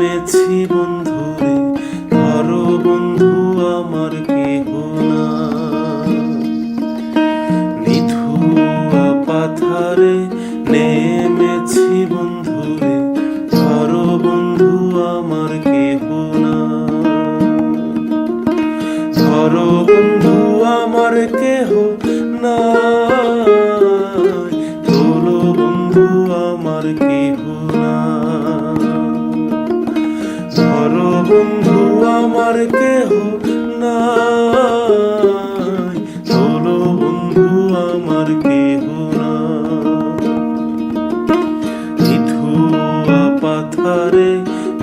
নেমেছি বন্ধুরে, ধরো বন্ধু আমার কেহ না। নিধুয়া পাথারে নেমেছি বন্ধুরে, ধরো বন্ধু আমার কেহ না। ধরো বন্ধু আমার কেহ না, তোলো বন্ধু আমার কেহ না। ধরো বন্ধু আমার কেহ না, তোলো বন্ধু আমার কেহ না। নিধুয়া পাথারে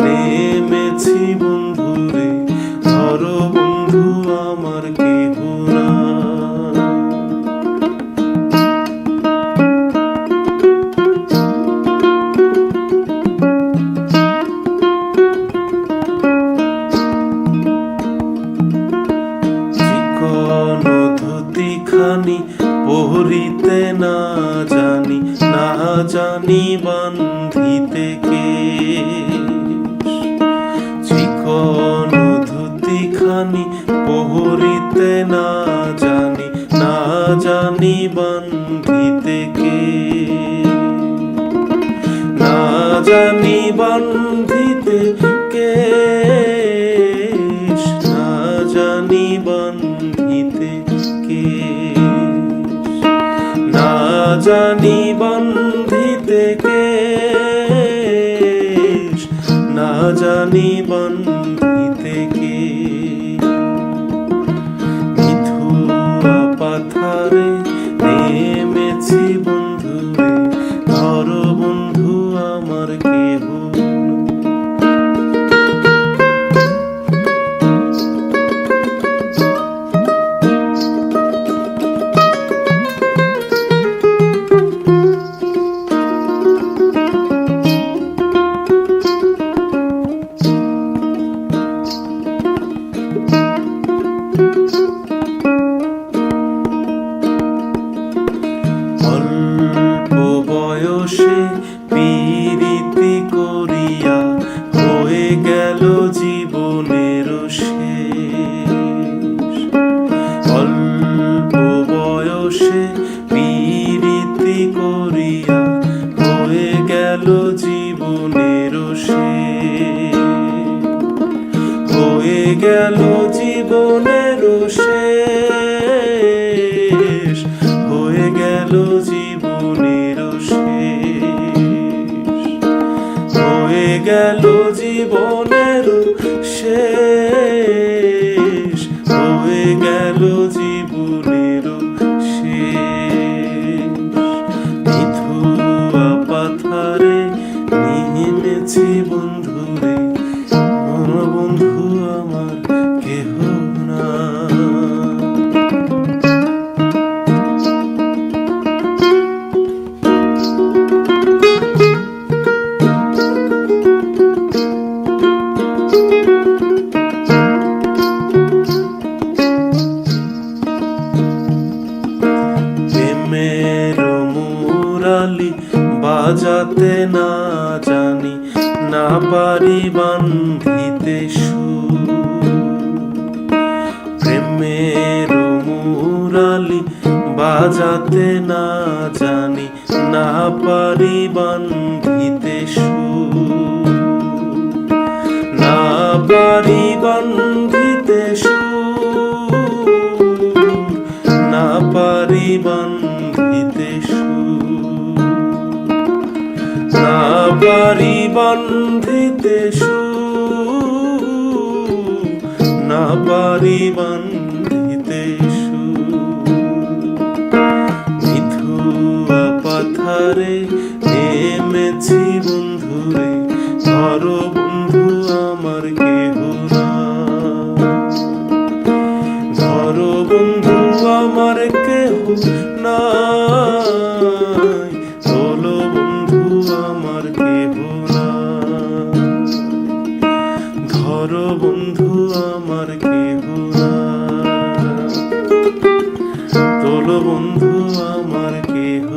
নেমেছি বন্ধুরে, ধরো বন্ধু আমার কেহ না। খানি পহরিতে না জানি, না জানি বান্ধিতে কেশ। চিকন ধুতি খানি পহরিতে না জানি, না জানি বান্ধিতে কেশ। না জানি বান্ধিতে কেশ, না জানি বান্ধিতে না জানি বান্ধিতে কেশ, না জানি বান্ধিতে কেশ। নিধুয়া পাথারে নেমেছি বন্ধুরে, ধরো বন্ধু আমার কেহ না। অল্প বয়সে পীড়িতি করিয়া হয়ে গেল জীবনের শেষ। অল্প বয়সে পীড়িতি করিয়া হয়ে গেল জীবনের শেষ। হয়ে গেল জীবনের শেষ, হয়ে গেল জীবনের শেষ। হয়ে গেল জীবনের শেষ, হয়ে গেল জীবনের শেষ। নিধুয়া পাথারে নেমেছি বন্ধুরে, বন্ধু আমার কেহ না। প্রেমের মুরালি বাজাতে না জানি, না পারি বান্ধিতে সুর। প্রেমের মুরালি বাজাতে না জানি, না পারি বান্ধিতে সুর। না পারি বান্ধিতে সুর, না পারি বান্ধিতে সুর। না পারি বান্ধিতে সুর, না পারি বান্ধিতে সুর। নিধুয়া পাথারে নেমেছি বন্ধুরে, ধরো বন্ধু আমার কেহ না। ধরো বন্ধু আমার কেহ না, তোলো বন্ধু আমার কেহ না। ধরো বন্ধু আমার কেহ না, তোলো বন্ধু আমার কেহ